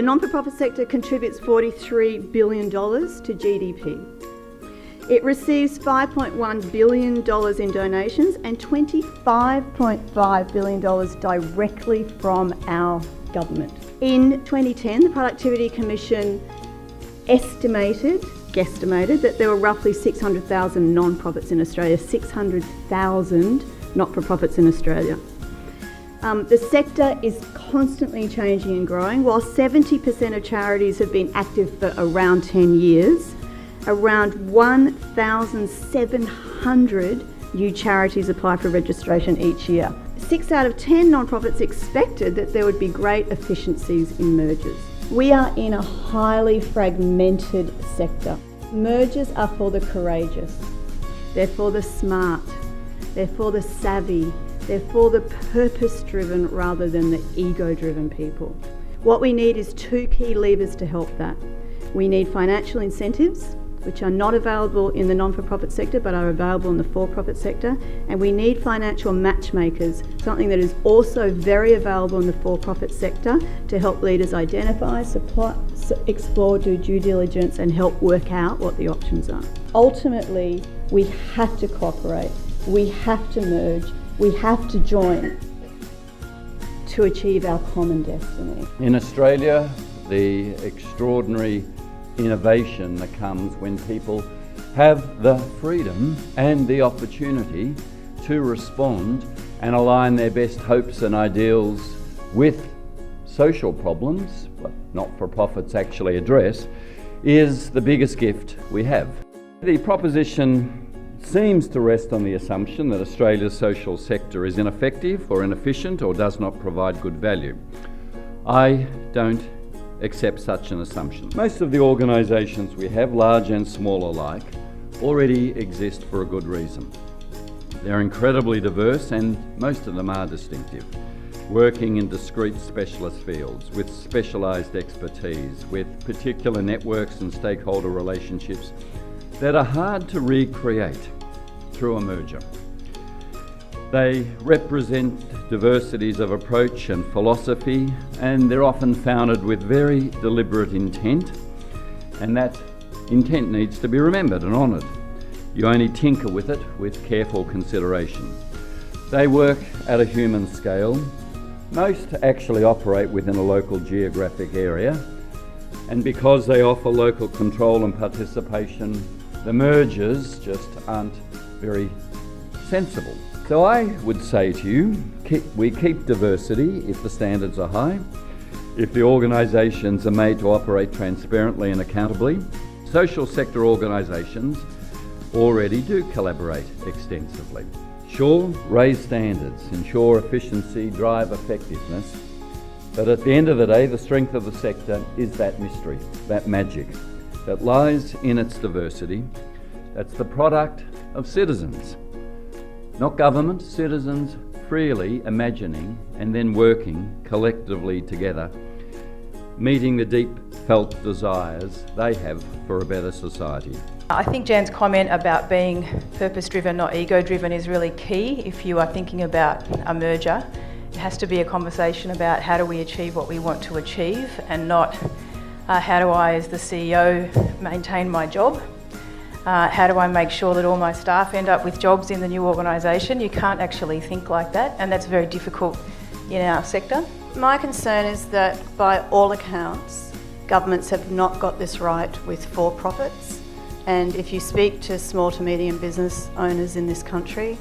non-for-profit sector contributes $43 billion to GDP. It receives $5.1 billion in donations and $25.5 billion directly from our government. In 2010, the Productivity Commission guesstimated that there were roughly 600,000 non-profits in Australia, 600,000 not-for-profits in Australia. The sector is constantly changing and growing. While 70% of charities have been active for around 10 years, around 1,700 new charities apply for registration each year. 6 out of 10 non-profits expected that there would be great efficiencies in mergers. We are in a highly fragmented sector. Mergers are for the courageous. They're for the smart. They're for the savvy. They're for the purpose-driven rather than the ego-driven people. What we need is 2 key levers to help that. We need financial incentives, which are not available in the non-for-profit sector but are available in the for-profit sector, and we need financial matchmakers, something that is also very available in the for-profit sector, to help leaders identify, explore, do due diligence and help work out what the options are. Ultimately, we have to cooperate, we have to merge, we have to join to achieve our common destiny. In Australia, the extraordinary innovation that comes when people have the freedom and the opportunity to respond and align their best hopes and ideals with social problems, what not-for-profits actually address, is the biggest gift we have. The proposition seems to rest on the assumption that Australia's social sector is ineffective or inefficient or does not provide good value. I don't accept such an assumption. Most of the organisations we have, large and small alike, already exist for a good reason. They're incredibly diverse and most of them are distinctive, working in discrete specialist fields with specialised expertise, with particular networks and stakeholder relationships that are hard to recreate through a merger. They represent diversities of approach and philosophy, and they're often founded with very deliberate intent, and that intent needs to be remembered and honoured. You only tinker with it with careful consideration. They work at a human scale. Most actually operate within a local geographic area, and because they offer local control and participation, the mergers just aren't very sensible. So I would say to you, we keep diversity if the standards are high, if the organisations are made to operate transparently and accountably. Social sector organisations already do collaborate extensively. Sure, raise standards, ensure efficiency, drive effectiveness, but at the end of the day, the strength of the sector is that mystery, that magic that lies in its diversity. That's the product of citizens. Not government, citizens freely imagining and then working collectively together, meeting the deep felt desires they have for a better society. I think Jan's comment about being purpose-driven, not ego-driven, is really key if you are thinking about a merger. It has to be a conversation about how do we achieve what we want to achieve and not how do I, as the CEO, maintain my job. How do I make sure that all my staff end up with jobs in the new organisation? You can't actually think like that, and that's very difficult in our sector. My concern is that by all accounts, governments have not got this right with for-profits, and if you speak to small to medium business owners in this country,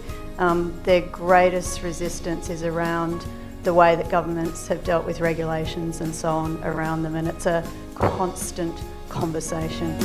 their greatest resistance is around the way that governments have dealt with regulations and so on around them, and it's a constant conversation.